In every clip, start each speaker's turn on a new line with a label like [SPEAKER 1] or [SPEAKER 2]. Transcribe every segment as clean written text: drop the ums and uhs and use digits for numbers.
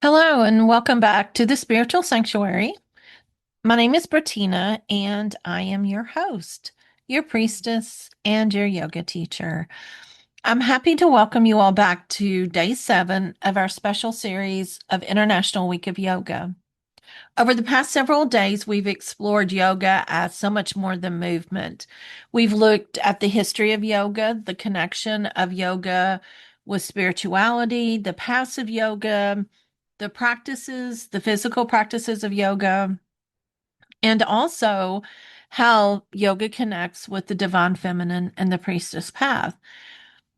[SPEAKER 1] Hello, and welcome back to the Spiritual Sanctuary. My name is Bettina, and I am your host, your priestess, and your yoga teacher. I'm happy to welcome you all back to day 7 of our special series of International Week of Yoga. Over the past several days, we've explored yoga as so much more than movement. We've looked at the history of yoga, the connection of yoga with spirituality, the passive yoga, the practices, the physical practices of yoga, and also how yoga connects with the divine feminine and the priestess path.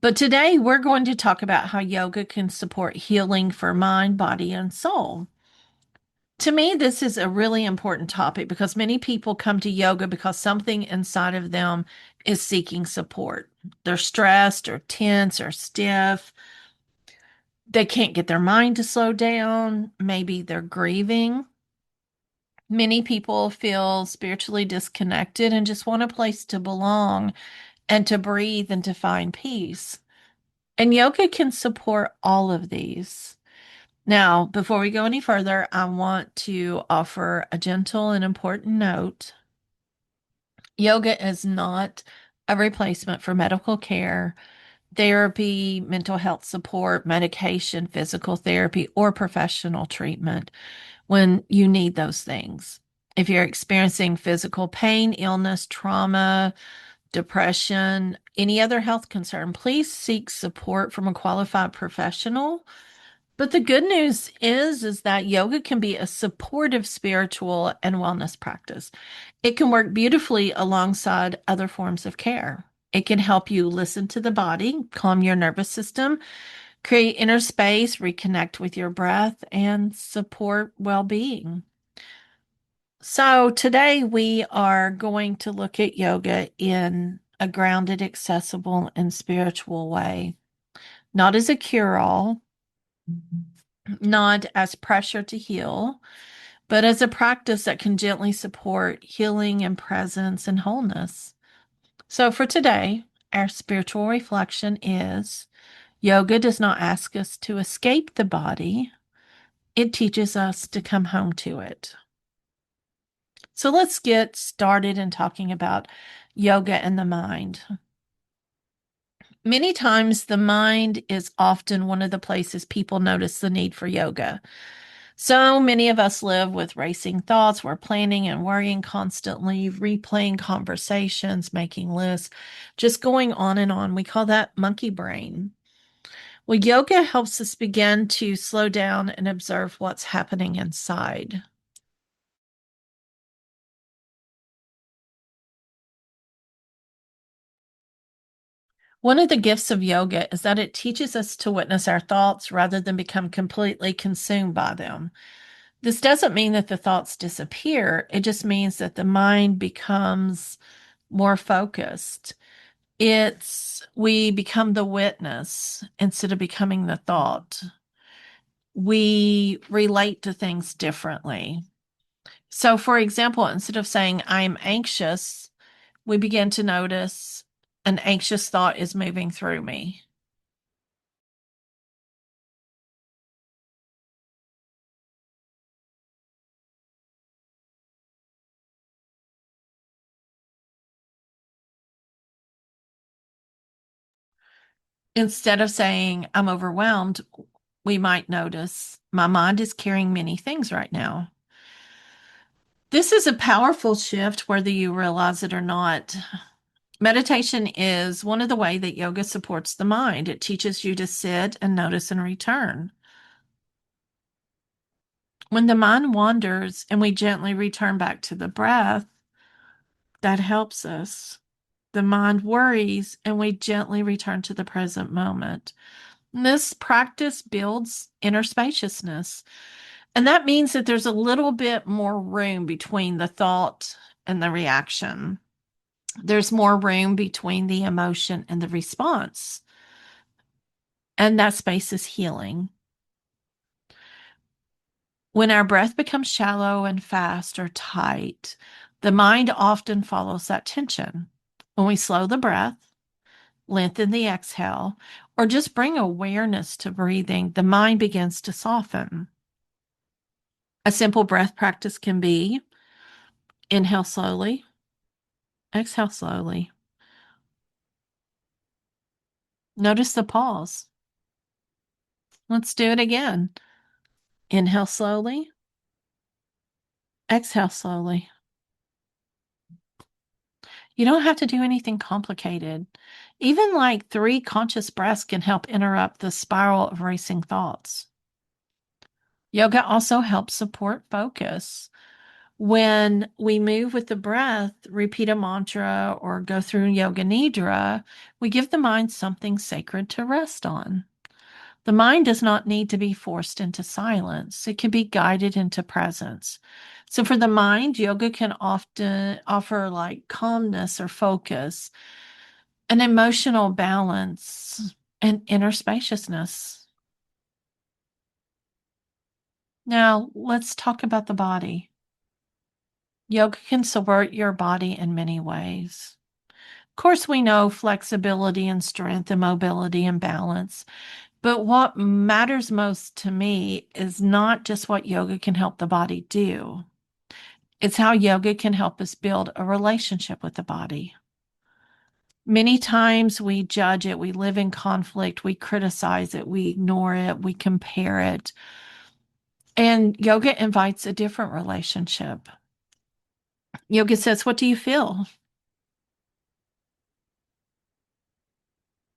[SPEAKER 1] But today we're going to talk about how yoga can support healing for mind, body, and soul. To me, this is a really important topic because many people come to yoga because something inside of them is seeking support. They're stressed or tense or stiff. They can't get their mind to slow down. Maybe they're grieving. Many people feel spiritually disconnected and just want a place to belong and to breathe and to find peace. And yoga can support all of these. Now, before we go any further, I want to offer a gentle and important note. Yoga is not a replacement for medical care, therapy, mental health support, medication, physical therapy, or professional treatment when you need those things. If you're experiencing physical pain, illness, trauma, depression, any other health concern, please seek support from a qualified professional. But the good news is that yoga can be a supportive spiritual and wellness practice. It can work beautifully alongside other forms of care. It can help you listen to the body, calm your nervous system, create inner space, reconnect with your breath, and support well-being. So today we are going to look at yoga in a grounded, accessible, and spiritual way, not as a cure-all, not as pressure to heal, but as a practice that can gently support healing and presence and wholeness. So for today, our spiritual reflection is yoga does not ask us to escape the body, it teaches us to come home to it. So let's get started in talking about yoga and the mind. Many times, the mind is often one of the places people notice the need for yoga. So many of us live with racing thoughts. We're planning and worrying constantly, replaying conversations, making lists, just going on and on. We call that monkey brain. Well, yoga helps us begin to slow down and observe what's happening inside. One of the gifts of yoga is that it teaches us to witness our thoughts rather than become completely consumed by them. This doesn't mean that the thoughts disappear, it just means that the mind becomes more focused. We become the witness instead of becoming the thought. We relate to things differently. So, for example, instead of saying, I'm anxious, we begin to notice an anxious thought is moving through me. Instead of saying, I'm overwhelmed, we might notice my mind is carrying many things right now. This is a powerful shift, whether you realize it or not. Meditation is one of the ways that yoga supports the mind. It teaches you to sit and notice and return. When the mind wanders and we gently return back to the breath, that helps us. The mind worries and we gently return to the present moment. And this practice builds inner spaciousness. And that means that there's a little bit more room between the thought and the reaction. There's more room between the emotion and the response. And that space is healing. When our breath becomes shallow and fast or tight, the mind often follows that tension. When we slow the breath, lengthen the exhale, or just bring awareness to breathing, the mind begins to soften. A simple breath practice can be inhale slowly, exhale slowly. Notice the pause. Let's do it again. Inhale slowly, exhale slowly. You don't have to do anything complicated. Even like 3 conscious breaths can help interrupt the spiral of racing thoughts. Yoga also helps support focus. When we move with the breath, repeat a mantra, or go through Yoga Nidra, we give the mind something sacred to rest on. The mind does not need to be forced into silence. It can be guided into presence. So for the mind, yoga can often offer like calmness or focus, an emotional balance, and inner spaciousness. Now, let's talk about the body. Yoga can support your body in many ways. Of course, we know flexibility and strength and mobility and balance. But what matters most to me is not just what yoga can help the body do, it's how yoga can help us build a relationship with the body. Many times we judge it, we live in conflict, we criticize it, we ignore it, we compare it. And yoga invites a different relationship. Yoga says, what do you feel?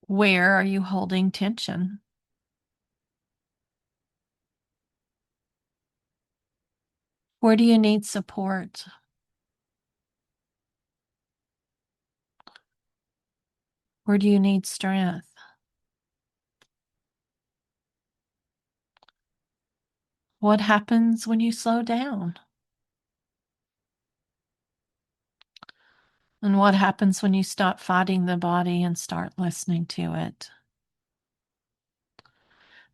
[SPEAKER 1] Where are you holding tension? Where do you need support? Where do you need strength? What happens when you slow down? And what happens when you stop fighting the body and start listening to it?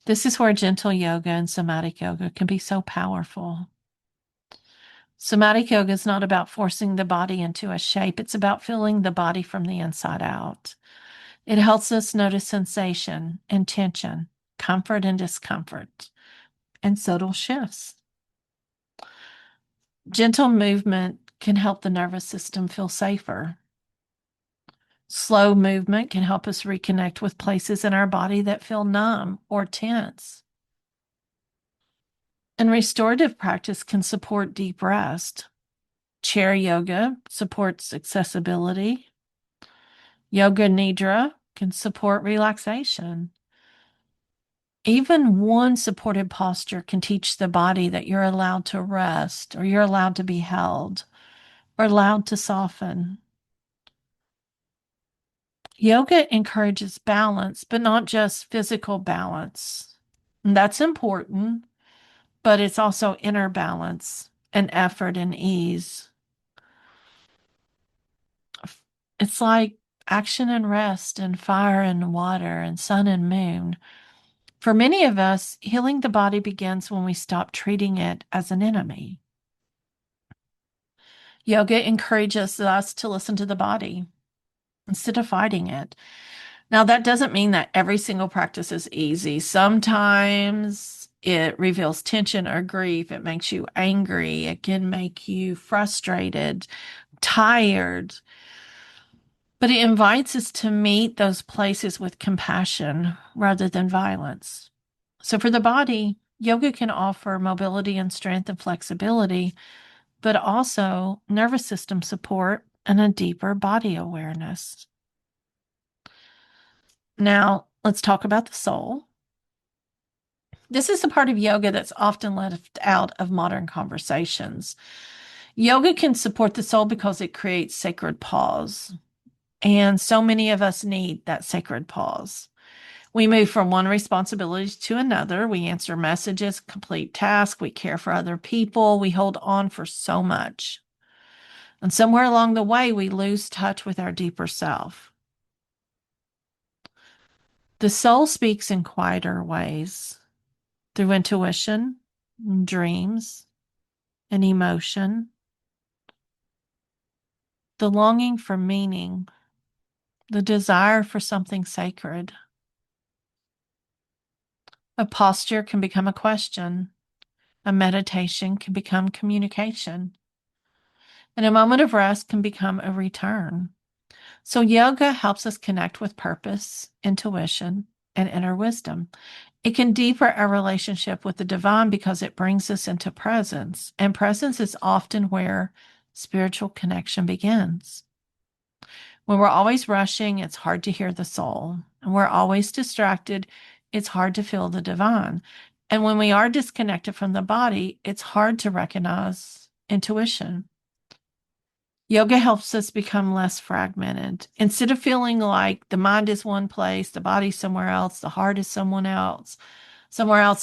[SPEAKER 1] This is where gentle yoga and somatic yoga can be so powerful. Somatic yoga is not about forcing the body into a shape, it's about feeling the body from the inside out. It helps us notice sensation and tension, comfort and discomfort, and subtle shifts. Gentle movement can help the nervous system feel safer. Slow movement can help us reconnect with places in our body that feel numb or tense. And restorative practice can support deep rest. Chair yoga supports accessibility. Yoga Nidra can support relaxation. Even one supported posture can teach the body that you're allowed to rest, or you're allowed to be held, or allowed to soften. Yoga encourages balance, but not just physical balance. And that's important, but it's also inner balance and effort and ease. It's like action and rest and fire and water and sun and moon. For many of us, healing the body begins when we stop treating it as an enemy. Yoga encourages us to listen to the body instead of fighting it. Now, that doesn't mean that every single practice is easy. Sometimes it reveals tension or grief. It makes you angry. It can make you frustrated, tired. But it invites us to meet those places with compassion rather than violence. So, for the body, yoga can offer mobility and strength and flexibility, but also nervous system support and a deeper body awareness. Now, let's talk about the soul. This is the part of yoga that's often left out of modern conversations. Yoga can support the soul because it creates sacred pause. And so many of us need that sacred pause. We move from one responsibility to another. We answer messages, complete tasks, we care for other people, we hold on for so much. And somewhere along the way, we lose touch with our deeper self. The soul speaks in quieter ways through intuition, dreams, and emotion, the longing for meaning, the desire for something sacred. A posture can become a question. A meditation can become communication. And a moment of rest can become a return. So, yoga helps us connect with purpose, intuition, and inner wisdom. It can deepen our relationship with the divine because it brings us into presence. And presence is often where spiritual connection begins. When we're always rushing, it's hard to hear the soul. And we're always distracted, it's hard to feel the divine. And when we are disconnected from the body, it's hard to recognize intuition. Yoga helps us become less fragmented. Instead of feeling like the mind is one place, the body's somewhere else, the heart is somewhere else,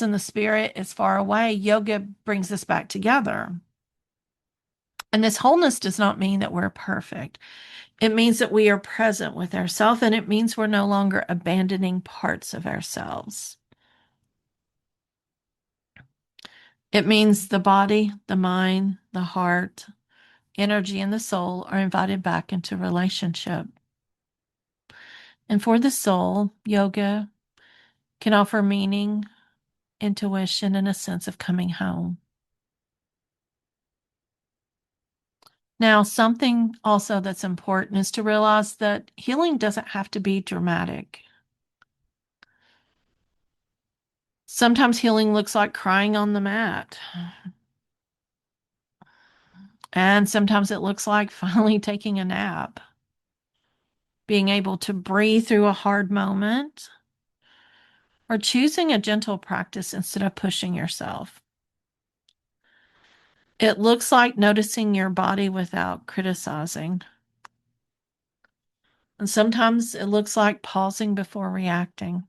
[SPEAKER 1] and the spirit is far away, yoga brings us back together. And this wholeness does not mean that we're perfect. It means that we are present with ourselves, and it means we're no longer abandoning parts of ourselves. It means the body, the mind, the heart, energy, and the soul are invited back into relationship. And for the soul, yoga can offer meaning, intuition, and a sense of coming home. Now, something also that's important is to realize that healing doesn't have to be dramatic. Sometimes healing looks like crying on the mat. And sometimes it looks like finally taking a nap, being able to breathe through a hard moment, or choosing a gentle practice instead of pushing yourself. It looks like noticing your body without criticizing. And sometimes it looks like pausing before reacting.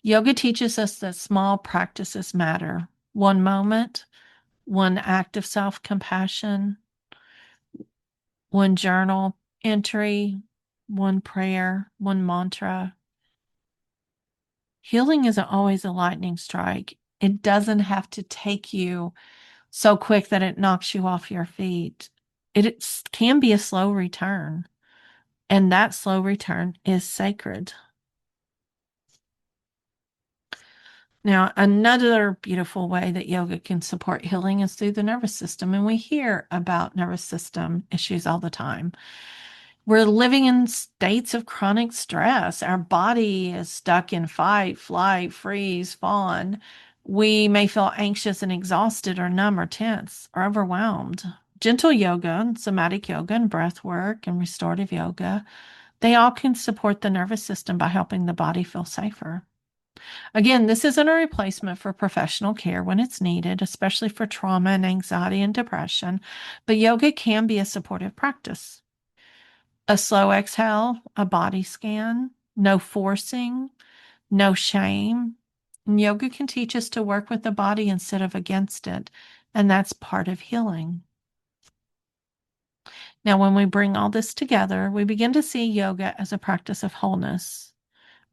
[SPEAKER 1] Yoga teaches us that small practices matter. One moment, one act of self compassion, one journal entry, one prayer, one mantra. Healing isn't always a lightning strike. It doesn't have to take you so quick that it knocks you off your feet. It can be a slow return, and that slow return is sacred. Now, another beautiful way that yoga can support healing is through the nervous system. And we hear about nervous system issues all the time. We're living in states of chronic stress. Our body is stuck in fight, flight, freeze, fawn. We may feel anxious and exhausted, or numb, or tense, or overwhelmed. Gentle yoga, somatic yoga, and breath work, and restorative yoga, they all can support the nervous system by helping the body feel safer. Again, this isn't a replacement for professional care when it's needed, especially for trauma and anxiety and depression, but yoga can be a supportive practice. A slow exhale, a body scan, no forcing, no shame. And yoga can teach us to work with the body instead of against it, and that's part of healing. Now, when we bring all this together, we begin to see yoga as a practice of wholeness.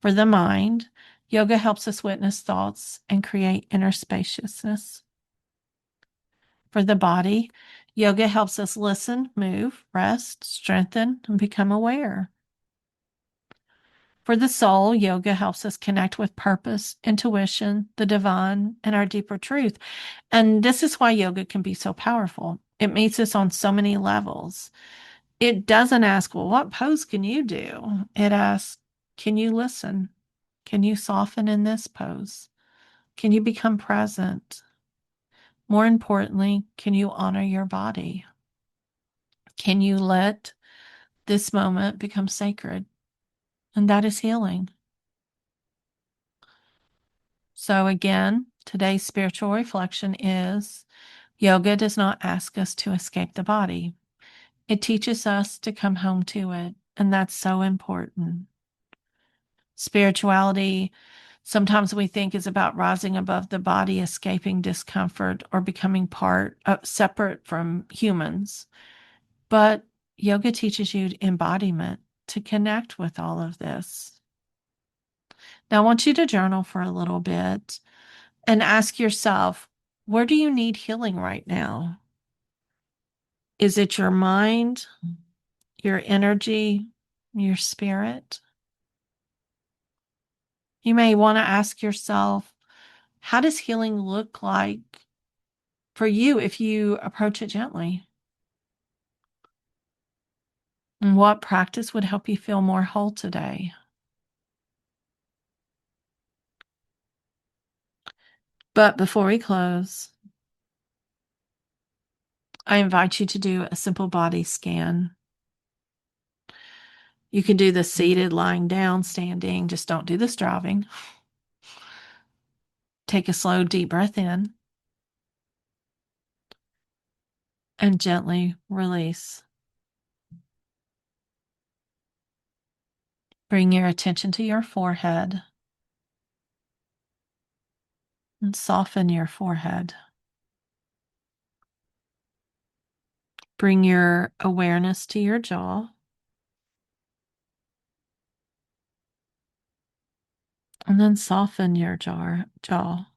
[SPEAKER 1] For the mind, yoga helps us witness thoughts and create inner spaciousness. For the body, yoga helps us listen, move, rest, strengthen, and become aware. For the soul, yoga helps us connect with purpose, intuition, the divine, and our deeper truth. And this is why yoga can be so powerful. It meets us on so many levels. It doesn't ask, well, what pose can you do? It asks, can you listen? Can you soften in this pose? Can you become present? More importantly, can you honor your body? Can you let this moment become sacred? And that is healing. So, again, today's spiritual reflection is yoga does not ask us to escape the body, it teaches us to come home to it. And that's so important. Spirituality, sometimes we think, is about rising above the body, escaping discomfort, or becoming separate from humans. But yoga teaches you embodiment to connect with all of this. Now, I want you to journal for a little bit and ask yourself, where do you need healing right now? Is it your mind, your energy, your spirit? You may want to ask yourself, How does healing look like for you if you approach it gently? And what practice would help you feel more whole today? But before we close, I invite you to do a simple body scan. You can do the seated, lying down, standing. Just don't do this driving. Take a slow, deep breath in and gently release. Bring your attention to your forehead and soften your forehead. Bring your awareness to your jaw and then soften your jaw.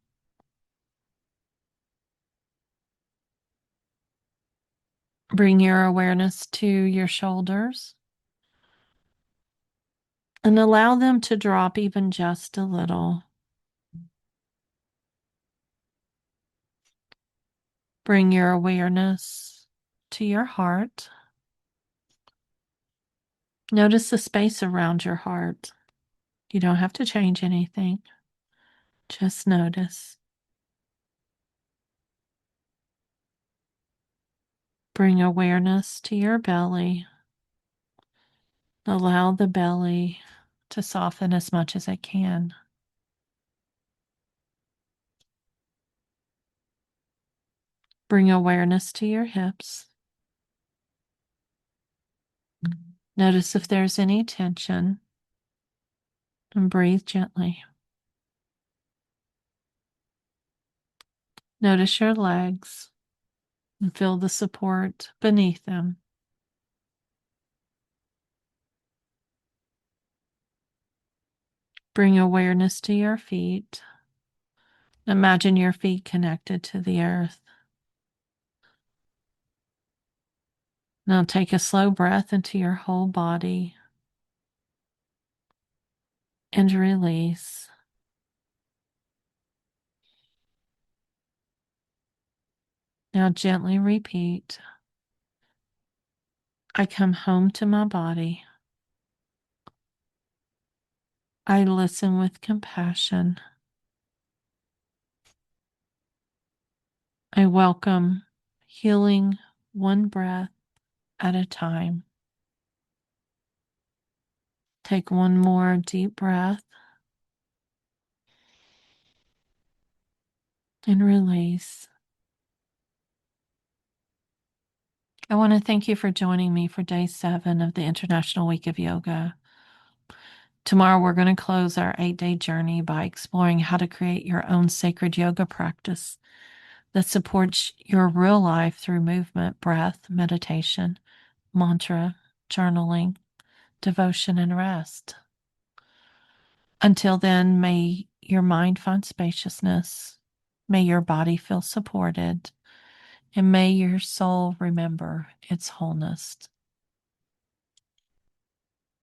[SPEAKER 1] Bring your awareness to your shoulders and allow them to drop even just a little. Bring your awareness to your heart. Notice the space around your heart. You don't have to change anything. Just notice. Bring awareness to your belly. Allow the belly to soften as much as it can. Bring awareness to your hips. Notice if there's any tension and breathe gently. Notice your legs and feel the support beneath them. Bring awareness to your feet. Imagine your feet connected to the earth. Now take a slow breath into your whole body and release. Now gently repeat. I come home to my body. I listen with compassion. I welcome healing one breath at a time. Take one more deep breath and release. I want to thank you for joining me for day 7 of the International Week of Yoga. Tomorrow, we're going to close our 8-day journey by exploring how to create your own sacred yoga practice that supports your real life through movement, breath, meditation, mantra, journaling, devotion, and rest. Until then, may your mind find spaciousness, may your body feel supported, and may your soul remember its wholeness.